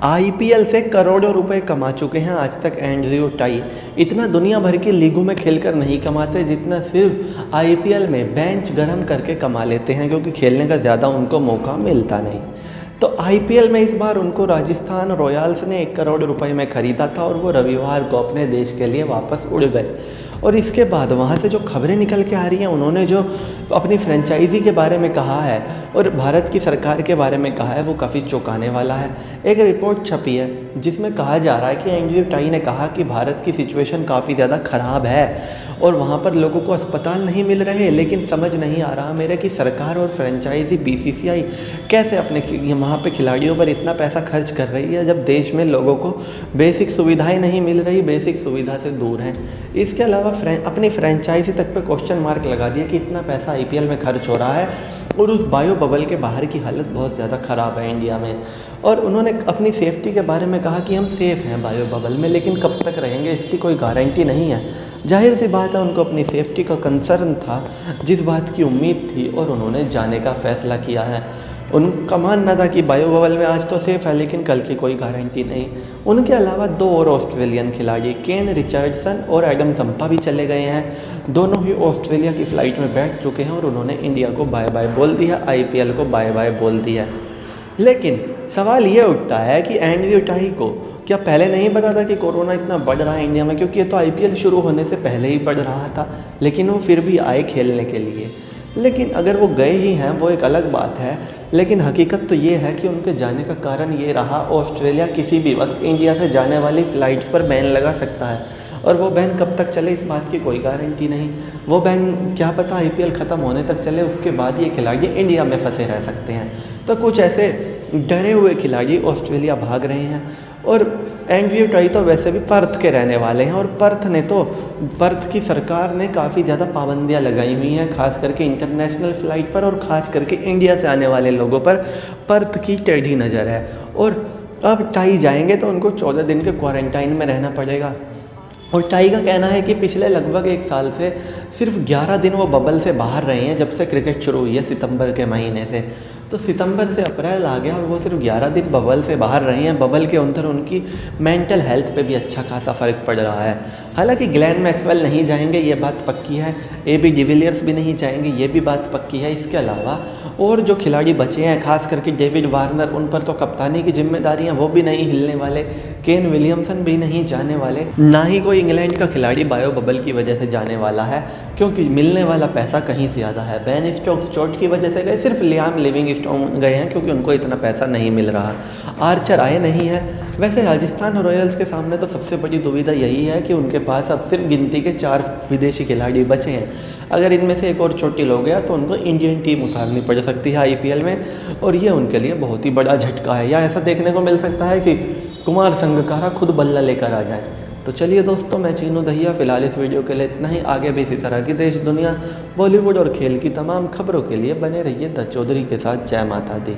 IPL से करोड़ों रुपए कमा चुके हैं आज तक एंड्रयू टाई। इतना दुनिया भर की लीगों में खेलकर नहीं कमाते जितना सिर्फ आईपीएल में बेंच गरम करके कमा लेते हैं, क्योंकि खेलने का ज़्यादा उनको मौका मिलता नहीं। तो आईपीएल में इस बार उनको राजस्थान रॉयल्स ने 1 करोड़ रुपए में ख़रीदा था और वो रविवार को अपने देश के लिए वापस उड़ गए। और इसके बाद वहाँ से जो खबरें निकल के आ रही हैं, उन्होंने जो अपनी फ्रेंचाइजी के बारे में कहा है और भारत की सरकार के बारे में कहा है, वो काफ़ी चौंकाने वाला है। एक रिपोर्ट छपी है जिसमें कहा जा रहा है कि एंड्रयू टाई ने कहा कि भारत की सिचुएशन काफ़ी ज़्यादा ख़राब है और वहाँ पर लोगों को अस्पताल नहीं मिल रहे, लेकिन समझ नहीं आ रहा मेरे कि सरकार और फ्रेंचाइजी बीसीसीआई कैसे अपने वहाँ पे खिलाड़ियों पर इतना पैसा खर्च कर रही है जब देश में लोगों को बेसिक सुविधाएं नहीं मिल रही, बेसिक सुविधा से दूर हैं। इसके अलावा अपनी फ्रेंचाइजी तक पे क्वेश्चन मार्क लगा दिया कि इतना पैसा आईपीएल में खर्च हो रहा है और उस बायो बबल के बाहर की हालत बहुत ज़्यादा ख़राब है इंडिया में। और उन्होंने अपनी सेफ्टी के बारे में कहा कि हम सेफ़ हैं बायो बबल में, लेकिन कब तक रहेंगे इसकी कोई गारंटी नहीं है। जाहिर सी बात है, उनको अपनी सेफ्टी का कंसर्न था, जिस बात की उम्मीद थी, और उन्होंने जाने का फ़ैसला किया है। उनका मानना था कि बायो बबल में आज तो सेफ़ है, लेकिन कल की कोई गारंटी नहीं। उनके अलावा 2 और ऑस्ट्रेलियन खिलाड़ी केन रिचर्डसन और एडम जंपा भी चले गए हैं। दोनों ही ऑस्ट्रेलिया की फ़्लाइट में बैठ चुके हैं और उन्होंने इंडिया को बाय बाय बोल दिया, आईपीएल को बाय बाय बोल दिया। लेकिन सवाल ये उठता है कि एंड्रयू टाई को क्या पहले नहीं पता था कि कोरोना इतना बढ़ रहा है इंडिया में, क्योंकि ये तो आईपीएल शुरू होने से पहले ही बढ़ रहा था, लेकिन वो फिर भी आए खेलने के लिए। लेकिन अगर वो गए ही हैं वो एक अलग बात है, लेकिन हकीकत तो ये है कि उनके जाने का कारण ये रहा, ऑस्ट्रेलिया किसी भी वक्त इंडिया से जाने वाली फ़्लाइट्स पर बैन लगा सकता है और वो बैन कब तक चले इस बात की कोई गारंटी नहीं। वो बैन क्या पता आईपीएल ख़त्म होने तक चले, उसके बाद ये खिलाड़ी इंडिया में फंसे रह सकते हैं। तो कुछ ऐसे डरे हुए खिलाड़ी ऑस्ट्रेलिया भाग रहे हैं। और एंड्रयू टाई तो वैसे भी पर्थ के रहने वाले हैं और पर्थ की सरकार ने काफ़ी ज़्यादा पाबंदियां लगाई हुई हैं, खास करके इंटरनेशनल फ़्लाइट पर और ख़ास करके इंडिया से आने वाले लोगों पर पर्थ की टेढ़ी नज़र है। और अब टाई जाएंगे तो उनको 14 दिन के क्वारंटाइन में रहना पड़ेगा। और टाई का कहना है कि पिछले लगभग 1 साल से सिर्फ 11 दिन वो बबल से बाहर रहे हैं, जब से क्रिकेट शुरू हुई है सितंबर के महीने से। तो सितंबर से अप्रैल आ गया और वो सिर्फ 11 दिन बबल से बाहर रहे हैं। बबल के अंदर उनकी मेंटल हेल्थ पे भी अच्छा खासा फ़र्क पड़ रहा है। हालांकि ग्लेन मैक्सवेल नहीं जाएंगे, ये बात पक्की है। एबी डिविलियर्स भी नहीं जाएंगे, ये भी बात पक्की है। इसके अलावा और जो खिलाड़ी बचे हैं, खास करके डेविड वार्नर, उन पर तो कप्तानी की जिम्मेदारियाँ, वो भी नहीं हिलने वाले। केन विलियमसन भी नहीं जाने वाले, ना ही कोई इंग्लैंड का खिलाड़ी बायो बबल की वजह से जाने वाला है, क्योंकि मिलने वाला पैसा कहीं ज़्यादा है। बेन स्टोक्स चोट की वजह से गए, सिर्फ लियाम लिविंगस्टोन गए हैं क्योंकि उनको इतना पैसा नहीं मिल रहा। आर्चर आए नहीं है। वैसे राजस्थान रॉयल्स के सामने तो सबसे बड़ी दुविधा यही है कि उनके पास अब सिर्फ गिनती के 4 विदेशी खिलाड़ी बचे हैं। अगर इनमें से एक और चोटिल हो गया तो उनको इंडियन टीम उतारनी पड़ सकती है आईपीएल में, और ये उनके लिए बहुत ही बड़ा झटका है। या ऐसा देखने को मिल सकता है कि कुमार संगकारा खुद बल्ला लेकर आ जाए। तो चलिए दोस्तों, मैं चीनू दहिया, फ़िलहाल इस वीडियो के लिए इतना ही। आगे भी इसी तरह की देश, दुनिया, बॉलीवुड और खेल की तमाम खबरों के लिए बने रहिए द चौधरी के साथ। जय माता दी।